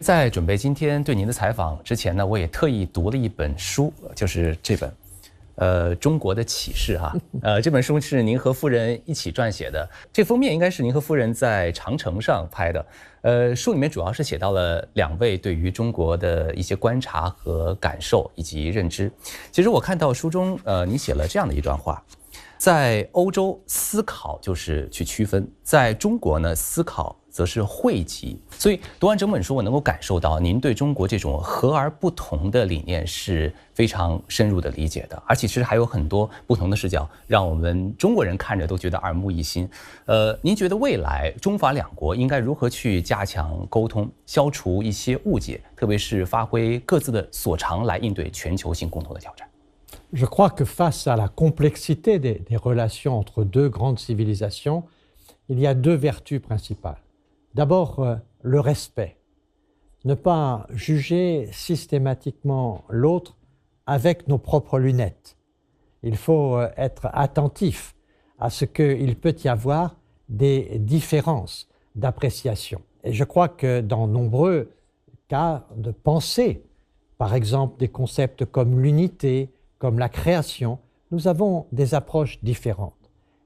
在准备今天对您的采访之前呢，我也特意读了一本书，就是这本，中国的启示哈。这本书是您和夫人一起撰写的，这封面应该是您和夫人在长城上拍的。书里面主要是写到了两位对于中国的一些观察和感受以及认知。其实我看到书中，你写了这样的一段话。在欧洲，思考就是去区分；在中国呢，思考则是汇集。所以读完整本书，我能够感受到您对中国这种和而不同的理念是非常深入的理解的，而且其实还有很多不同的视角，让我们中国人看着都觉得耳目一新。您觉得未来中法两国应该如何去加强沟通，消除一些误解，特别是发挥各自的所长来应对全球性共同的挑战？Je crois que face à la complexité des relations entre deux grandes civilisations, il y a deux vertus principales. D'abord, le respect. Ne pas juger systématiquement l'autre avec nos propres lunettes. Il faut être attentif à ce qu'il peut y avoir des différences d'appréciation. Et je crois que dans nombreux cas de pensée, par exemple des concepts comme l'unité, comme la création, nous avons des approches différentes.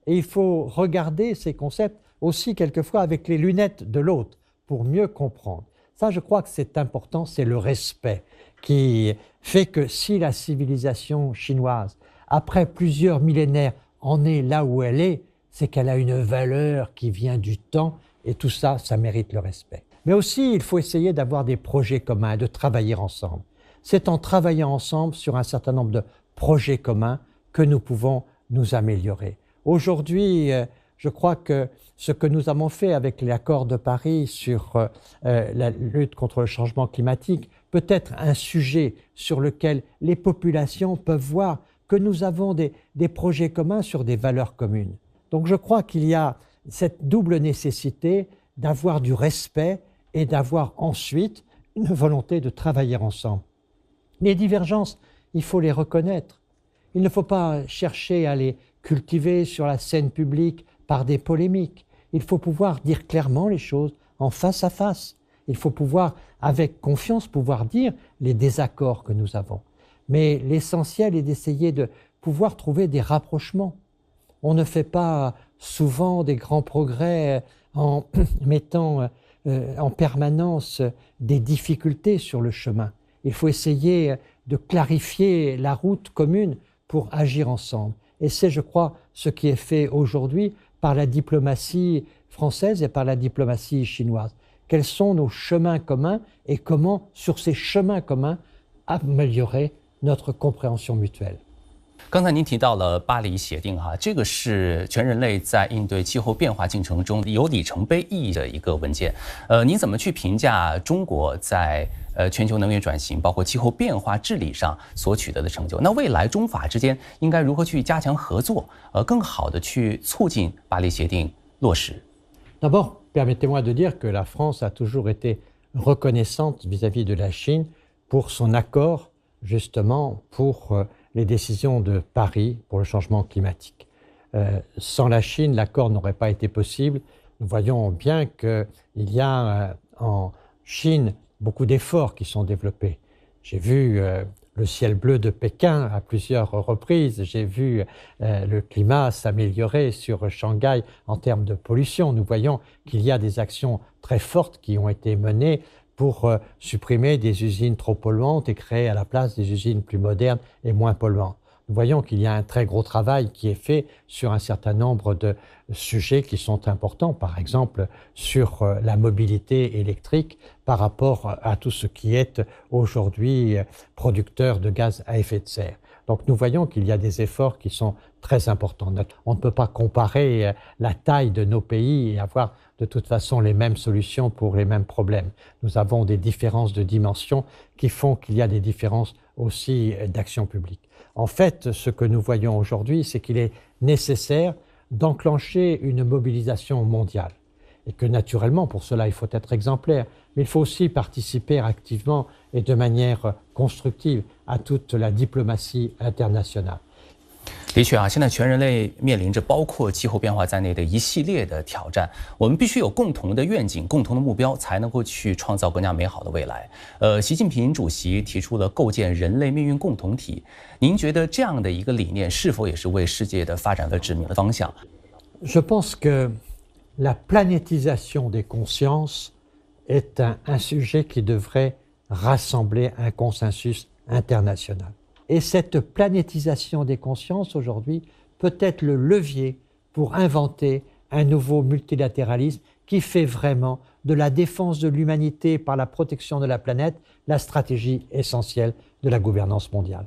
Et il faut regarder ces concepts aussi quelquefois avec les lunettes de l'autre pour mieux comprendre. Ça, je crois que c'est important, c'est le respect qui fait que si la civilisation chinoise, après plusieurs millénaires, en est là où elle est, c'est qu'elle a une valeur qui vient du temps et tout ça, ça mérite le respect. Mais aussi, il faut essayer d'avoir des projets communs, de travailler ensemble. C'est en travaillant ensemble sur un certain nombre de projets communs que nous pouvons nous améliorer. Aujourd'hui, je crois que ce que nous avons fait avec l'accord de Paris sur la lutte contre le changement climatique peut être un sujet sur lequel les populations peuvent voir que nous avons des projets communs sur des valeurs communes. Donc je crois qu'il y a cette double nécessité d'avoir du respect et d'avoir ensuite une volonté de travailler ensemble. Les divergences, il faut les reconnaître. Il ne faut pas chercher à les cultiver sur la scène publique par des polémiques. Il faut pouvoir dire clairement les choses en face à face. Il faut pouvoir, avec confiance, pouvoir dire les désaccords que nous avons. Mais l'essentiel est d'essayer de pouvoir trouver des rapprochements. On ne fait pas souvent des grands progrès en mettant en permanence des difficultés sur le chemin. Il faut essayer de clarifier la route commune pour agir ensemble. Et c'est, je crois, ce qui est fait aujourd'hui par la diplomatie française et par la diplomatie chinoise. Quels sont nos chemins communs et comment, sur ces chemins communs, améliorer notre compréhension mutuelle. 刚才您提到了巴黎协定哈，这个是全人类在应对气候变化进程中有里程碑意义的一个文件。您怎么去评价中国在全球能源转型，包括气候变化治理上所取得的成就？那未来中法之间应该如何去加强合作，更好的去促进巴黎协定落实？ D'abord, permettez-moi de dire que la France a toujours été reconnaissante vis-à-vis de la Chine pour son accord, justement, pour les décisions de Paris pour le changement climatique. Sans la Chine, l'accord n'aurait pas été possible. Nous voyons bien qu'il y a en Chine beaucoup d'efforts qui sont développés. J'ai vu le ciel bleu de Pékin à plusieurs reprises. J'ai vu le climat s'améliorer sur Shanghai en termes de pollution. Nous voyons qu'il y a des actions très fortes qui ont été menées pour supprimer des usines trop polluantes et créer à la place des usines plus modernes et moins polluantes. Nous voyons qu'il y a un très gros travail qui est fait sur un certain nombre de sujets qui sont importants, par exemple sur la mobilité électrique par rapport à tout ce qui est aujourd'hui producteur de gaz à effet de serre. Donc nous voyons qu'il y a des efforts qui sont très importants. On ne peut pas comparer la taille de nos pays et avoir de toute façon les mêmes solutions pour les mêmes problèmes. Nous avons des différences de dimension qui font qu'il y a des différences aussi d'action publique. En fait, ce que nous voyons aujourd'hui, c'est qu'il est nécessaire d'enclencher une mobilisation mondiale. Et que naturellement, pour cela, il faut être exemplaire, mais il faut aussi participer activement et de manière constructive à toute la diplomatie internationale. 的确啊，现在全人类面临着包括气候变化在内的一系列的挑战，我们必须有共同的愿景、共同的目标，才能够去创造更加美好的未来。习近平主席提出了构建人类命运共同体，您觉得这样的一个理念是否也是为世界的发展指明了方向？ Je pense que la planétisation des consciences est un sujet qui devrait rassembler un consensus international. Et cette planétisation des consciences aujourd'hui peut être le levier pour inventer un nouveau multilatéralisme qui fait vraiment de la défense de l'humanité par la protection de la planète la stratégie essentielle de la gouvernance mondiale.